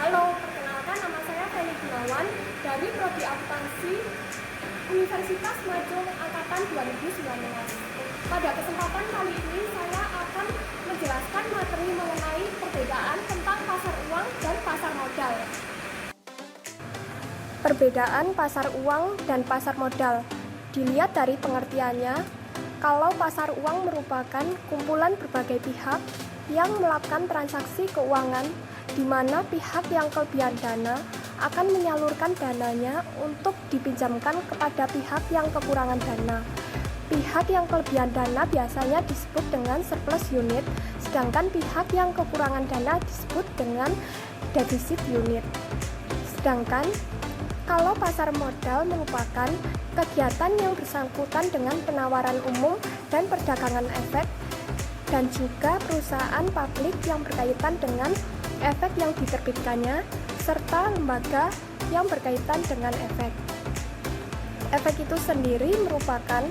Halo, perkenalkan nama saya Feni Gunawan dari Prodi Akuntansi Universitas Maju Angkatan 2019. Pada kesempatan kali ini saya akan menjelaskan materi mengenai perbedaan tentang pasar uang dan pasar modal. Perbedaan pasar uang dan pasar modal dilihat dari pengertiannya. Kalau pasar uang merupakan kumpulan berbagai pihak yang melakukan transaksi keuangan di mana pihak yang kelebihan dana akan menyalurkan dananya untuk dipinjamkan kepada pihak yang kekurangan dana. Pihak yang kelebihan dana biasanya disebut dengan surplus unit, sedangkan pihak yang kekurangan dana disebut dengan defisit unit. Sedangkan kalau pasar modal merupakan kegiatan yang bersangkutan dengan penawaran umum dan perdagangan efek, dan juga perusahaan publik yang berkaitan dengan efek yang diterbitkannya, serta lembaga yang berkaitan dengan efek. Efek itu sendiri merupakan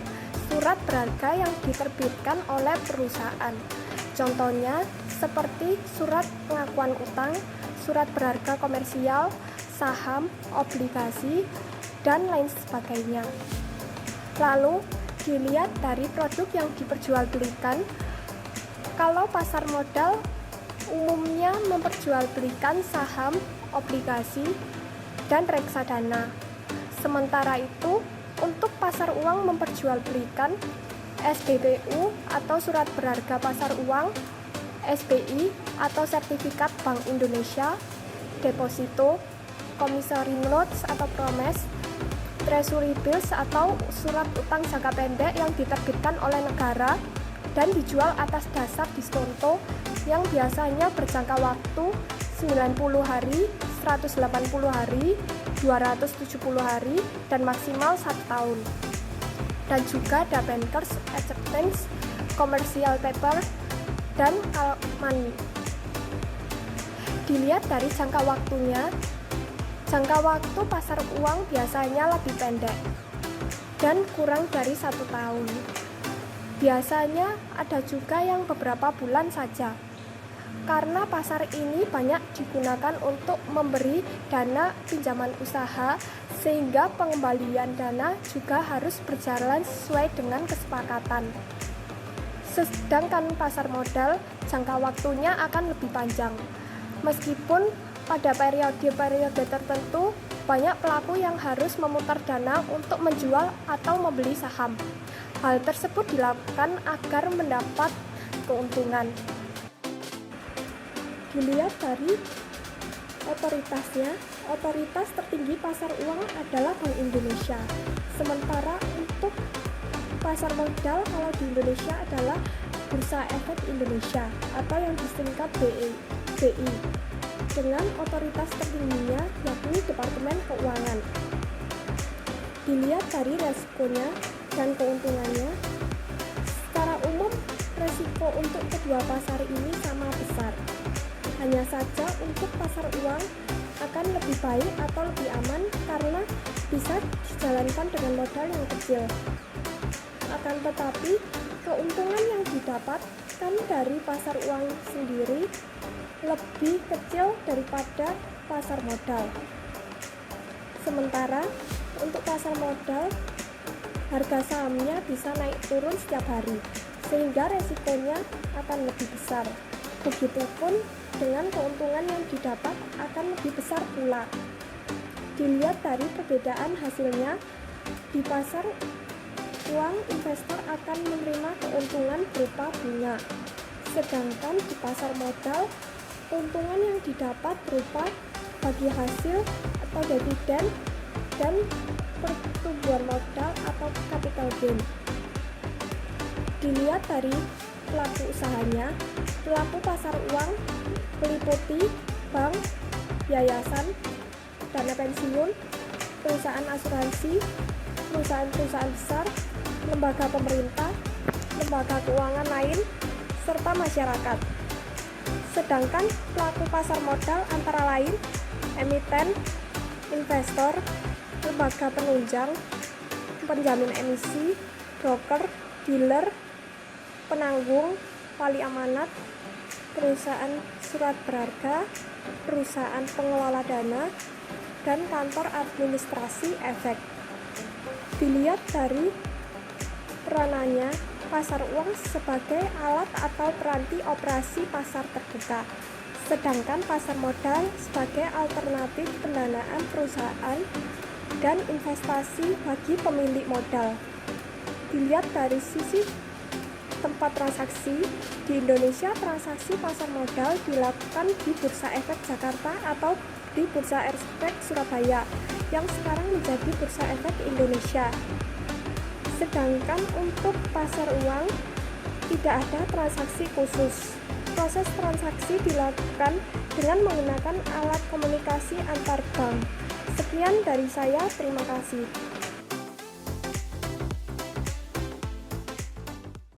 surat berharga yang diterbitkan oleh perusahaan. Contohnya seperti surat pengakuan utang, surat berharga komersial, saham, obligasi, dan lain sebagainya. Lalu dilihat dari produk yang diperjualbelikan. Kalau pasar modal umumnya memperjualbelikan saham, obligasi, dan reksadana. Sementara itu, untuk pasar uang memperjualbelikan SBBU atau surat berharga pasar uang, SBI atau sertifikat Bank Indonesia, deposito, promissory notes atau promes, treasury bills atau surat utang jangka pendek yang diterbitkan oleh negara dan dijual atas dasar diskonto yang biasanya berjangka waktu 90 hari, 180 hari, 270 hari, dan maksimal 1 tahun. Dan juga ada bankers, acceptance, commercial paper, dan call money. Dilihat dari jangka waktunya, jangka waktu pasar uang biasanya lebih pendek dan kurang dari 1 tahun. Biasanya ada juga yang beberapa bulan saja, karena pasar ini banyak digunakan untuk memberi dana pinjaman usaha, sehingga pengembalian dana juga harus berjalan sesuai dengan kesepakatan. Sedangkan pasar modal jangka waktunya akan lebih panjang, meskipun pada periode-periode tertentu banyak pelaku yang harus memutar dana untuk menjual atau membeli saham. Hal tersebut dilakukan agar mendapat keuntungan. Dilihat dari otoritasnya, otoritas tertinggi pasar uang adalah Bank Indonesia. Sementara untuk pasar modal kalau di Indonesia adalah Bursa Efek Indonesia atau yang disingkat BI, dengan otoritas tertingginya yakni Departemen Keuangan. Dilihat dari resikonya dan keuntungannya, secara umum resiko untuk kedua pasar ini sama besar. Hanya saja untuk pasar uang akan lebih baik atau lebih aman karena bisa dijalankan dengan modal yang kecil. Akan tetapi keuntungan yang didapatkan dari pasar uang sendiri lebih kecil daripada pasar modal. Sementara untuk pasar modal, harga sahamnya bisa naik turun setiap hari, sehingga resikonya akan lebih besar. Begitupun dengan keuntungan yang didapat akan lebih besar pula. Dilihat dari perbedaan hasilnya, di pasar uang investor akan menerima keuntungan berupa bunga, sedangkan di pasar modal keuntungan yang didapat berupa bagi hasil atau dividen dan pertumbuhan modal atau capital gain. Dilihat dari pelaku usahanya, pelaku pasar uang meliputi bank, yayasan, dana pensiun, perusahaan asuransi, perusahaan-perusahaan besar, lembaga pemerintah, lembaga keuangan lain, serta masyarakat. Sedangkan pelaku pasar modal antara lain emiten, investor, lembaga penunjang, penjamin emisi, broker, dealer, penanggung, wali amanat, perusahaan surat berharga, perusahaan pengelola dana, dan kantor administrasi efek. Dilihat dari peranannya, pasar uang sebagai alat atau peranti operasi pasar terbuka, sedangkan pasar modal sebagai alternatif pendanaan perusahaan dan investasi bagi pemilik modal. Dilihat dari sisi tempat transaksi, di Indonesia transaksi pasar modal dilakukan di Bursa Efek Jakarta atau di Bursa Efek Surabaya yang sekarang menjadi Bursa Efek Indonesia. Sedangkan untuk pasar uang tidak ada transaksi khusus. Proses transaksi dilakukan dengan menggunakan alat komunikasi antar bank. Sekian dari saya, terima kasih.